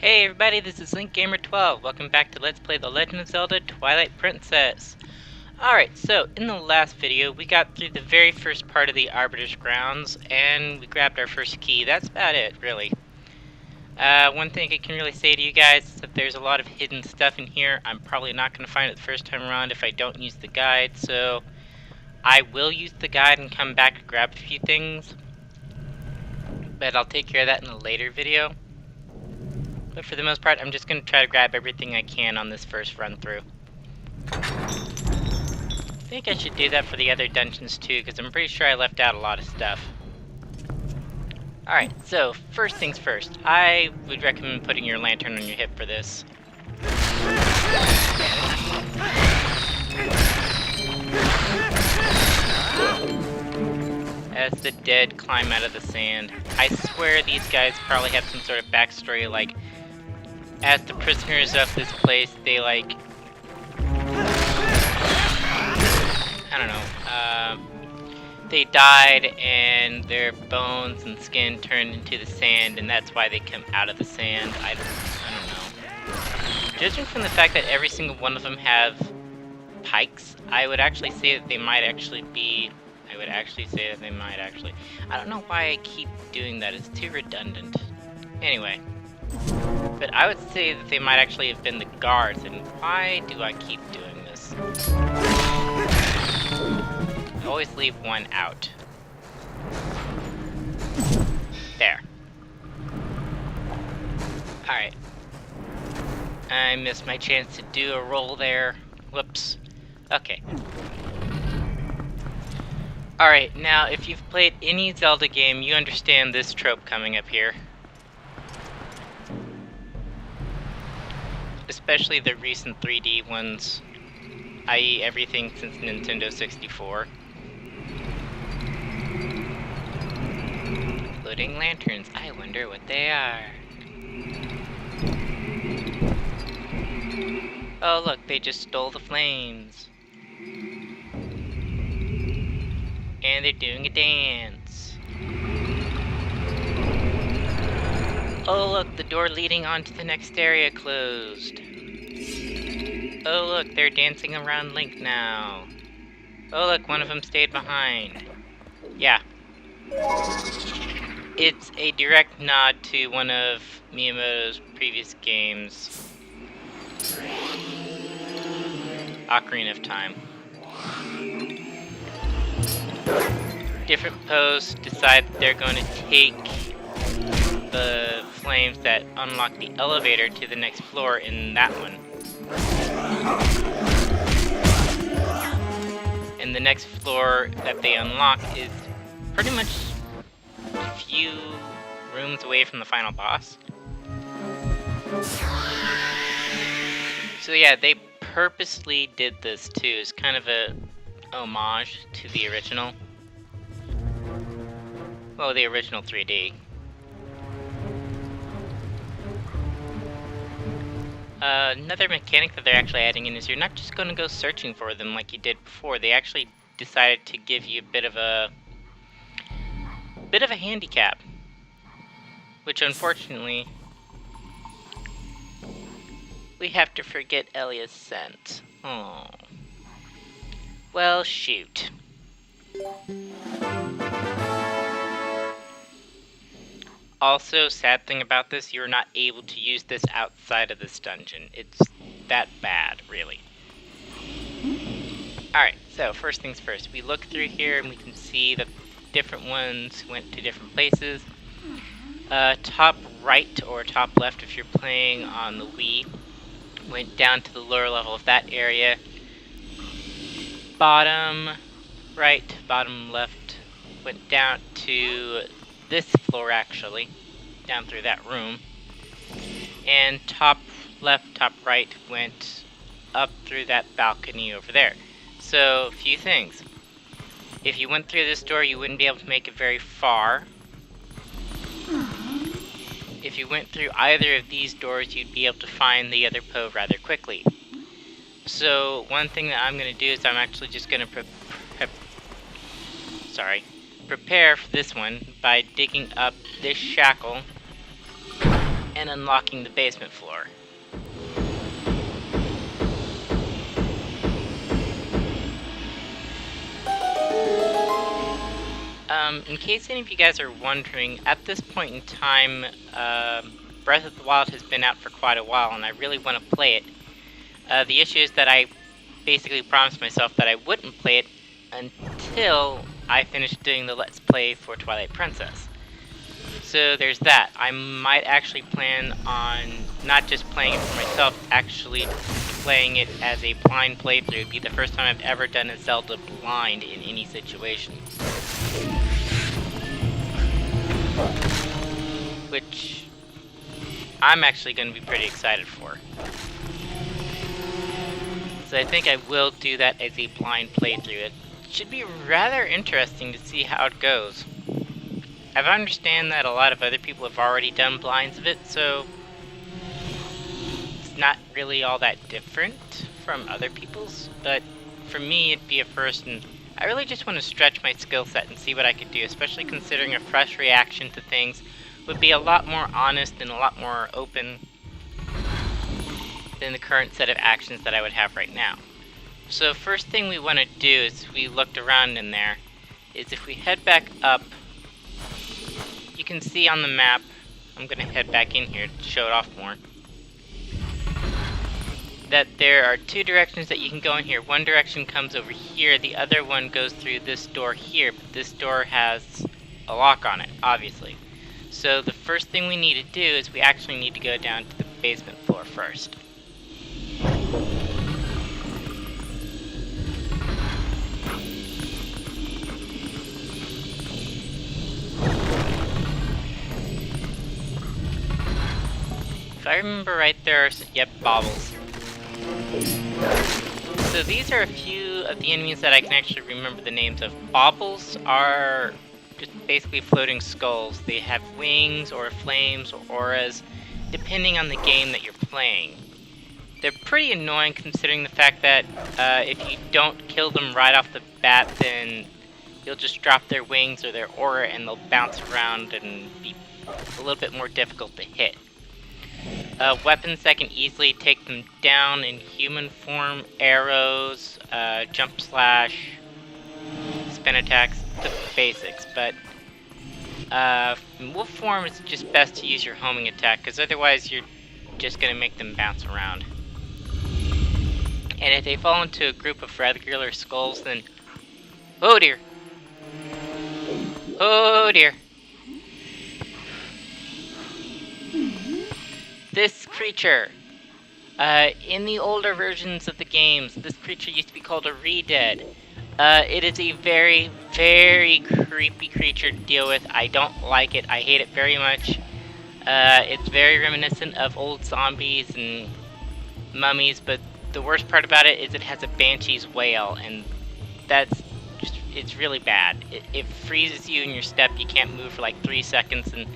Hey everybody, this is LinkGamer12. Welcome back to Let's Play The Legend of Zelda Twilight Princess. Alright, so in the last video, we got through the very first part of the Arbiter's Grounds, and we grabbed our first key. That's about it, really. One thing I can really say to you guys is that there's a lot of hidden stuff in here. I'm probably not going to find it the first time around if I don't use the guide, so I will use the guide and come back to grab a few things. But I'll take care of that in a later video. But for the most part, I'm just going to try to grab everything I can on this first run through. I think I should do that for the other dungeons too, because I'm pretty sure I left out a lot of stuff. Alright, so first things first, I would recommend putting your lantern on your hip for this. As the dead climb out of the sand. I swear these guys probably have some sort of backstory, like, as the prisoners of this place, they I don't know, they died and their bones and skin turned into the sand, and that's why they come out of the sand. I don't know. Judging from the fact that every single one of them have pikes, I would actually say that they might actually be, I don't know why I keep doing that, it's too redundant. Anyway. But I would say that they might actually have been the guards, and why do I keep doing this? I always leave one out. There. Alright. I missed my chance to do a roll there. Whoops. Okay. Alright, now if you've played any Zelda game, you understand this trope coming up here. Especially the recent 3D ones, i.e. everything since Nintendo 64. Floating lanterns, I wonder what they are. Oh look, they just stole the flames. And they're doing a dance. Oh look, the door leading onto the next area closed. Oh look, they're dancing around Link now. Oh look, one of them stayed behind. Yeah. It's a direct nod to one of Miyamoto's previous games. Ocarina of Time. Different posts decide that they're going to take the flames that unlock the elevator to the next floor in that one. And the next floor that they unlock is pretty much a few rooms away from the final boss. So yeah, they purposely did this too. It's kind of a homage to the original. Well, the original 3D. Another mechanic that they're actually adding in is you're not just going to go searching for them like you did before. They actually decided to give you a bit of a handicap, which unfortunately we have to forget Elia's scent. Oh, well, shoot. Also, sad thing about this, you're not able to use this outside of this dungeon. It's that bad, really. Alright, so first things first. We look through here and we can see that different ones went to different places. Top right or top left if you're playing on the Wii went down to the lower level of that area. Bottom right, bottom left went down to this floor, actually, down through that room. And top left, top right went up through that balcony over there. So, a few things. If you went through this door, you wouldn't be able to make it very far. If you went through either of these doors, you'd be able to find the other Poe rather quickly. So, one thing that I'm going to do is I'm actually just going to prepare for this one by digging up this shackle and unlocking the basement floor. In case any of you guys are wondering, at this point in time, Breath of the Wild has been out for quite a while, and I really want to play it. The issue is that I basically promised myself that I wouldn't play it until I finished doing the Let's Play for Twilight Princess. So there's that. I might actually plan on not just playing it for myself, actually playing it as a blind playthrough. It'd be the first time I've ever done a Zelda blind in any situation. Which I'm actually going to be pretty excited for. So I think I will do that as a blind playthrough. It should be rather interesting to see how it goes. I understand that a lot of other people have already done blinds of it, so it's not really all that different from other people's, but for me it'd be a first, and I really just want to stretch my skill set and see what I could do, especially considering a fresh reaction to things would be a lot more honest and a lot more open than the current set of actions that I would have right now. So first thing we want to do is, we looked around in there, is if we head back up, you can see on the map, I'm going to head back in here to show it off more, that there are two directions that you can go in here. One direction comes over here, the other one goes through this door here, but this door has a lock on it, obviously. So the first thing we need to do is we actually need to go down to the basement floor first. If I remember right, there are, yep, baubles. So these are a few of the enemies that I can actually remember the names of. Baubles are just basically floating skulls. They have wings or flames or auras, depending on the game that you're playing. They're pretty annoying considering the fact that if you don't kill them right off the bat, then you'll just drop their wings or their aura and they'll bounce around and be a little bit more difficult to hit. Weapons that can easily take them down in human form, arrows, jump slash, spin attacks, the basics, but in wolf form it's just best to use your homing attack, because otherwise you're just going to make them bounce around. And if they fall into a group of regular skulls, then... oh dear! Oh dear! This creature, in the older versions of the games, this creature used to be called a Re-Dead. It is a very, very creepy creature to deal with. I don't like it. I hate it very much. It's very reminiscent of old zombies and mummies, but the worst part about it is it has a banshee's wail, and that's just, it's really bad. It freezes you in your step. You can't move for like 3 seconds, and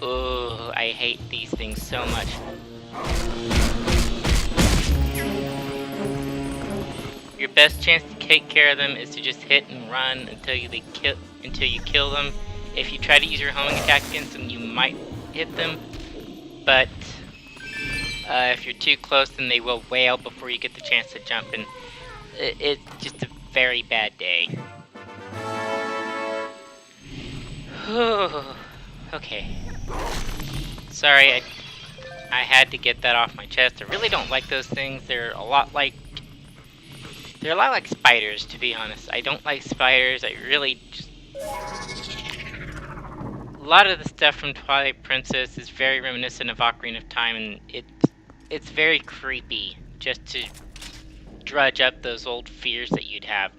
oh, I hate these things so much. Your best chance to take care of them is to just hit and run until you kill them. If you try to use your homing attack against them, you might hit them, but if you're too close, then they will wail before you get the chance to jump, and it's just a very bad day. Okay. Sorry, I had to get that off my chest. I really don't like those things. They're a lot like spiders, to be honest. I don't like spiders. I really just... a lot of the stuff from Twilight Princess is very reminiscent of Ocarina of Time, and it's very creepy just to drudge up those old fears that you'd have.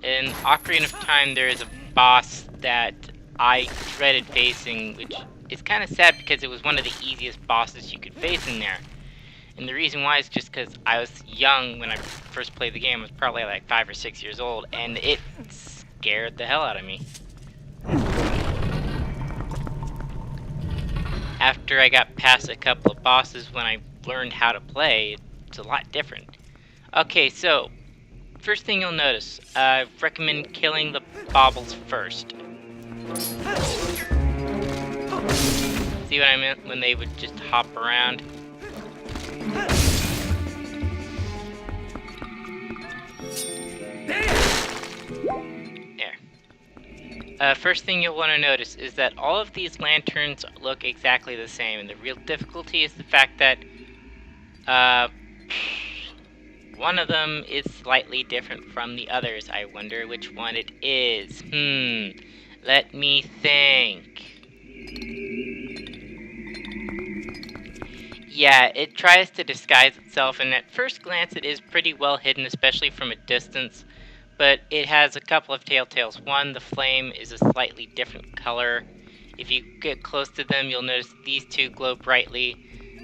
In Ocarina of Time, there is a boss that I dreaded facing, which is kind of sad because it was one of the easiest bosses you could face in there. And the reason why is just because I was young when I first played the game. I was probably like 5 or 6 years old, and it scared the hell out of me. After I got past a couple of bosses, when I learned how to play, it's a lot different. Okay, so first thing you'll notice, I recommend killing the baubles first. See what I meant when they would just hop around? There. First thing you'll want to notice is that all of these lanterns look exactly the same, and the real difficulty is the fact that one of them is slightly different from the others. I wonder which one it is. Let me think. Yeah, it tries to disguise itself, and at first glance it is pretty well hidden, especially from a distance, but it has a couple of telltales. One, the flame is a slightly different color. If you get close to them, you'll notice these two glow brightly.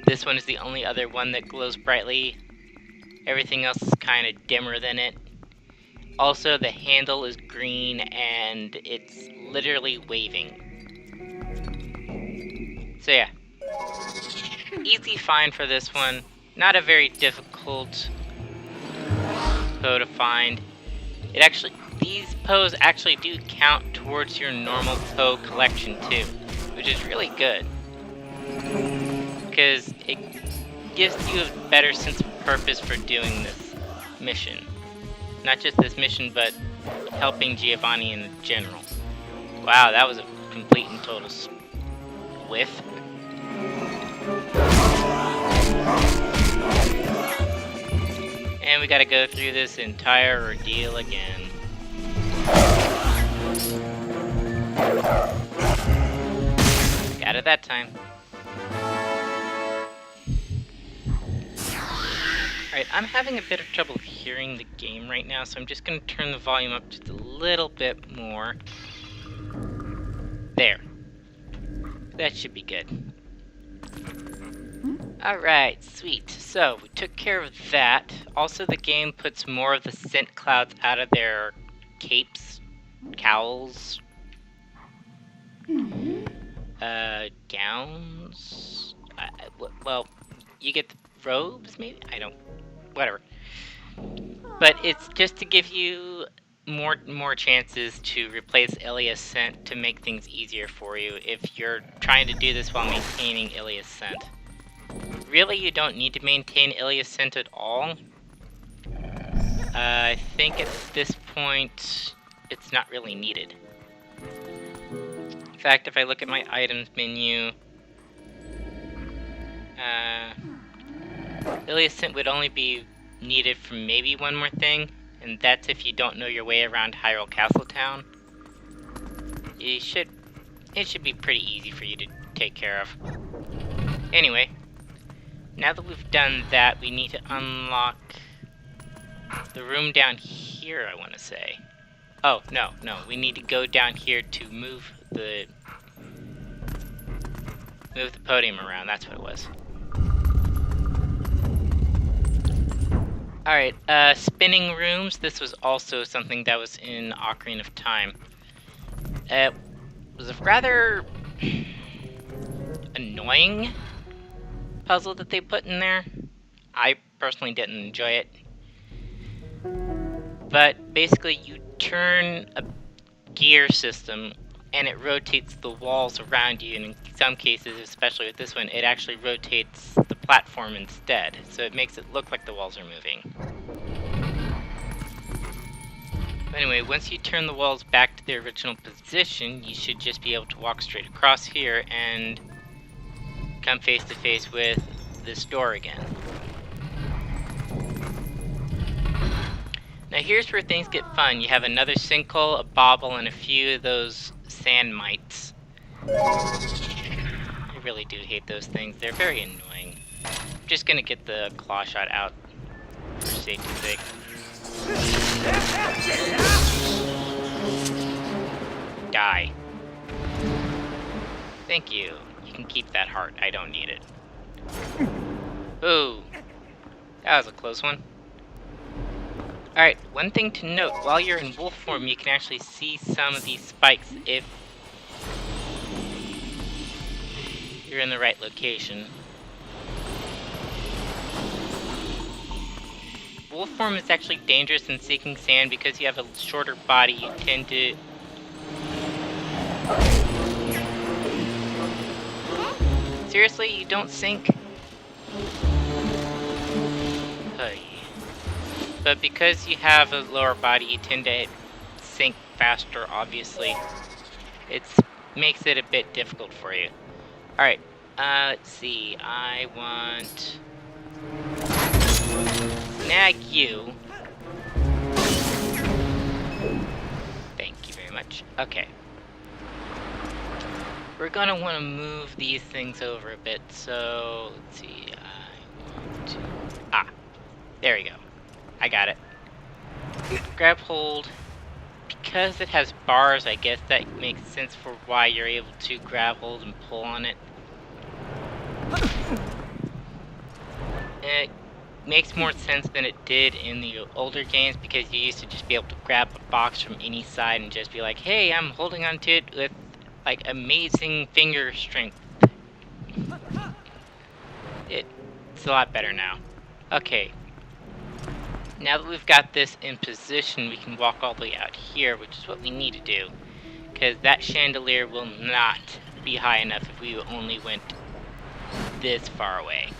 This one is the only other one that glows brightly. Everything else is kind of dimmer than it. Also, the handle is green, and it's literally waving. So yeah. Easy find for this one. Not a very difficult Poe to find. These Poes actually do count towards your normal Poe collection too, which is really good. Because it gives you a better sense of purpose for doing this mission. Not just this mission, but helping Giovanni in general. Wow, that was a complete and total whiff. And we gotta go through this entire ordeal again. Got it that time. Alright, I'm having a bit of trouble hearing the game right now, so I'm just gonna turn the volume up just a little bit more. There. That should be good. Alright, sweet. So, we took care of that. Also, the game puts more of the scent clouds out of their capes, cowls, gowns. Well, you get the robes, maybe? Whatever. But it's just to give you more chances to replace Ilia's scent to make things easier for you if you're trying to do this while maintaining Ilia's scent. Really, you don't need to maintain Ilia's scent at all. I think at this point, it's not really needed. In fact, if I look at my items menu, Ilia's scent would only be needed for maybe one more thing, and that's if you don't know your way around Hyrule Castletown. It should be pretty easy for you to take care of. Anyway, now that we've done that, we need to unlock the room down here, I want to say. Oh, no, we need to go down here to move the podium around, that's what it was. Alright, spinning rooms. This was also something that was in Ocarina of Time. It was a rather annoying puzzle that they put in there. I personally didn't enjoy it. But basically you turn a gear system and it rotates the walls around you, and in some cases, especially with this one, it actually rotates the platform instead, so it makes it look like the walls are moving. But anyway, once you turn the walls back to their original position, you should just be able to walk straight across here and come face to face with this door again. Now here's where things get fun. You have another sinkhole, a bobble, and a few of those sand mites. I really do hate those things. They're very annoying. I'm just gonna get the claw shot out for safety's sake. Die. Thank you. You can keep that heart. I don't need it. Ooh. That was a close one. Alright, one thing to note, while you're in wolf form, you can actually see some of these spikes if you're in the right location. Wolf form is actually dangerous in seeking sand because you have a shorter body. You tend to Seriously, you don't sink? Hey. But because you have a lower body, you tend to sink faster, obviously. It makes it a bit difficult for you. Alright, let's see. I want... snag you. Thank you very much. Okay. We're gonna want to move these things over a bit, so... let's see, I want to... ah, there we go. I got it. Grab hold. Because it has bars, I guess that makes sense for why you're able to grab hold and pull on it. It makes more sense than it did in the older games, because you used to just be able to grab a box from any side and just be like, hey, I'm holding onto it with, like, amazing finger strength. It's a lot better now. Okay. Now that we've got this in position, we can walk all the way out here, which is what we need to do. Because that chandelier will not be high enough if we only went this far away.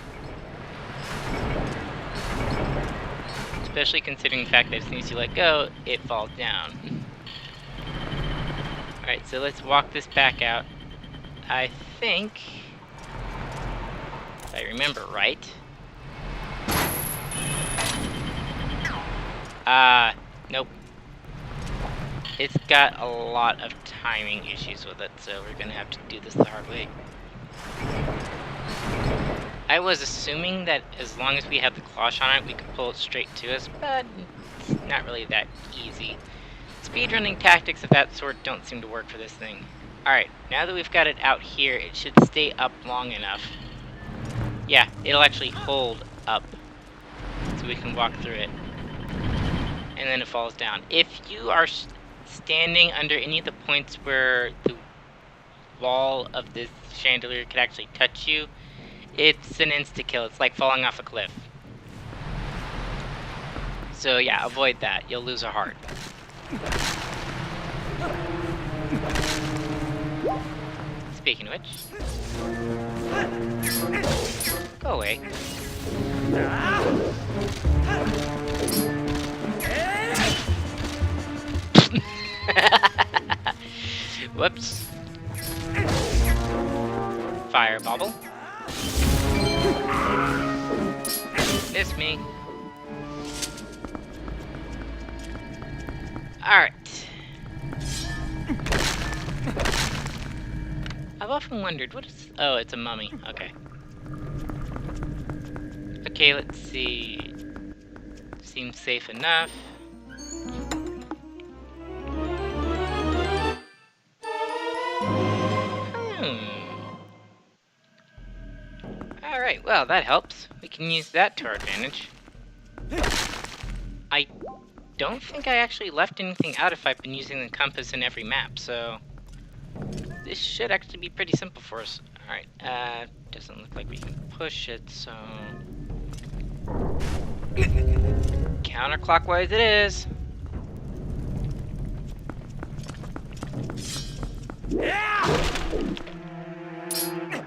Especially considering the fact that as soon as you let go, it falls down. Alright, so let's walk this back out. I think, if I remember right... nope. It's got a lot of timing issues with it, so we're gonna have to do this the hard way. I was assuming that as long as we had the cloche on it, we could pull it straight to us, but it's not really that easy. Speedrunning tactics of that sort don't seem to work for this thing. Alright, now that we've got it out here, it should stay up long enough. Yeah, it'll actually hold up, so we can walk through it. And then it falls down. If you are standing under any of the points where the wall of this chandelier could actually touch you, it's an insta-kill. It's like falling off a cliff. So yeah, avoid that. You'll lose a heart. Speaking of which... go away. Whoops. Fire bobble. Miss me. Alright. I've often wondered, what is... oh, it's a mummy. Okay. Okay, let's see. Seems safe enough. Alright, well, that helps. We can use that to our advantage. I don't think I actually left anything out if I've been using the compass in every map, so... this should actually be pretty simple for us. Alright, doesn't look like we can push it, so... counterclockwise it is!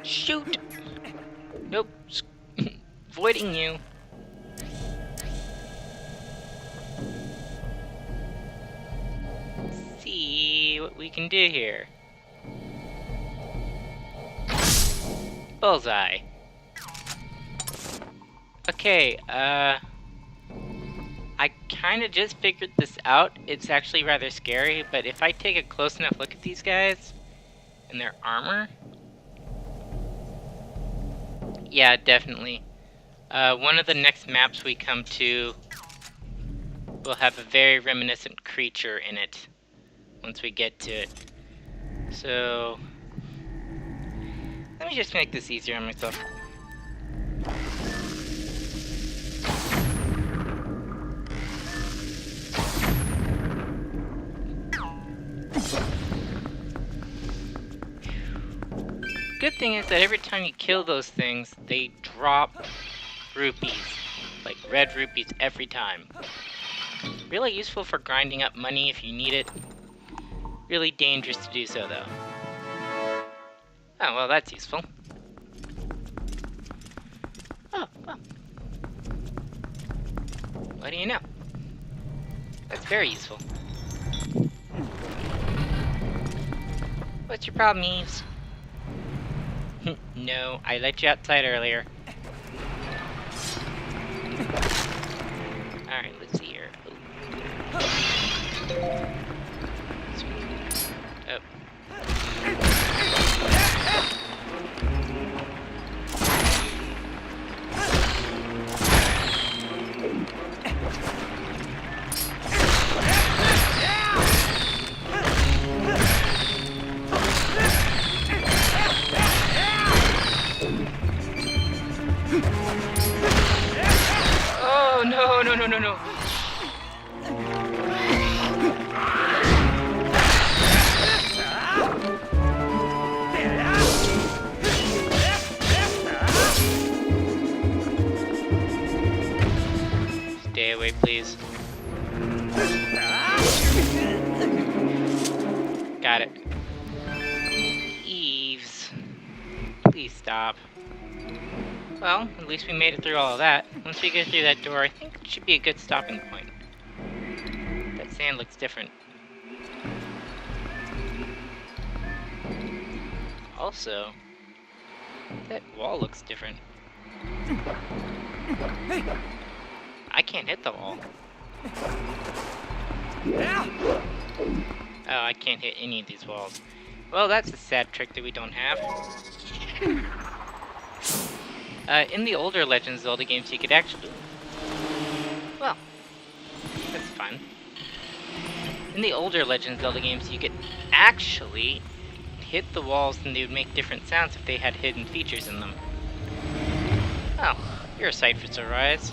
Shoot! Nope. Avoiding you. Let's see what we can do here. Bullseye. Okay, I kinda just figured this out. It's actually rather scary, but if I take a close enough look at these guys and their armor... yeah, definitely. One of the next maps we come to will have a very reminiscent creature in it once we get to it. So, let me just make this easier on myself. Good thing is that every time you kill those things, they drop rupees. Like red rupees every time. Really useful for grinding up money if you need it. Really dangerous to do so, though. Oh, well, that's useful. What do you know? That's very useful. What's your problem, Eves? No, I let you outside earlier. Alright, let's see here. Oh. Oh, no, no, no, no, no. Stay away, please. Got it. Eves. Please stop. Well, at least we made it through all of that. Once we get through that door, I think it should be a good stopping point. That sand looks different. Also, that wall looks different. I can't hit the wall. Oh, I can't hit any of these walls. Well, that's a sad trick that we don't have. In the older Legend of Zelda games, you could actually... Well, that's fun. In the older Legend of Zelda games, you could actually hit the walls and they would make different sounds if they had hidden features in them. Oh, you're a sight for sore eyes.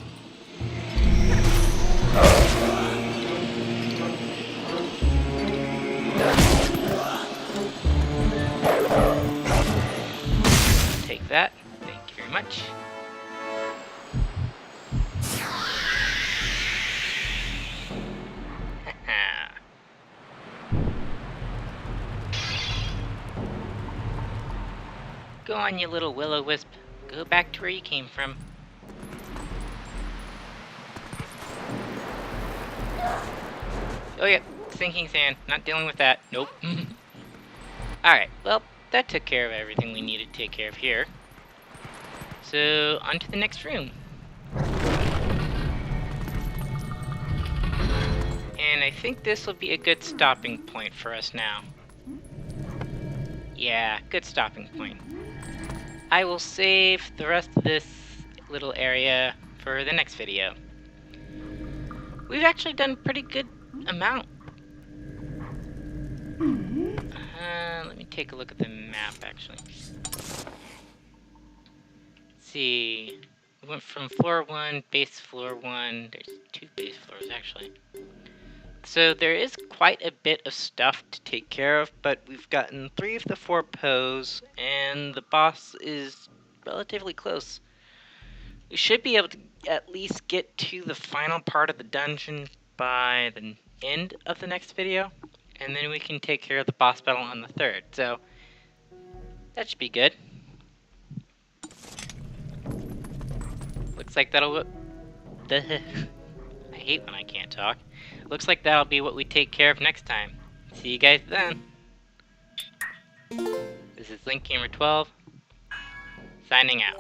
Take that. Thank you very much. Go on, you little will-o-wisp. Go back to where you came from. Oh yeah, sinking sand. Not dealing with that. Nope. Alright, well, that took care of everything we needed to take care of here. So, on to the next room. And I think this will be a good stopping point for us now. Yeah, good stopping point. I will save the rest of this little area for the next video. We've actually done a pretty good amount. Let me take a look at the map, actually. Let's see. We went from floor 1, base floor 1. There's 2 base floors, actually. So there is quite a bit of stuff to take care of, but we've gotten 3 of the 4 pose, and the boss is relatively close. We should be able to at least get to the final part of the dungeon by the end of the next video, and then we can take care of the boss battle on the 3rd, so that should be good. Looks like that'll... I hate when I can't talk. Looks like that'll be what we take care of next time. See you guys then. This is Link Gamer 12, signing out.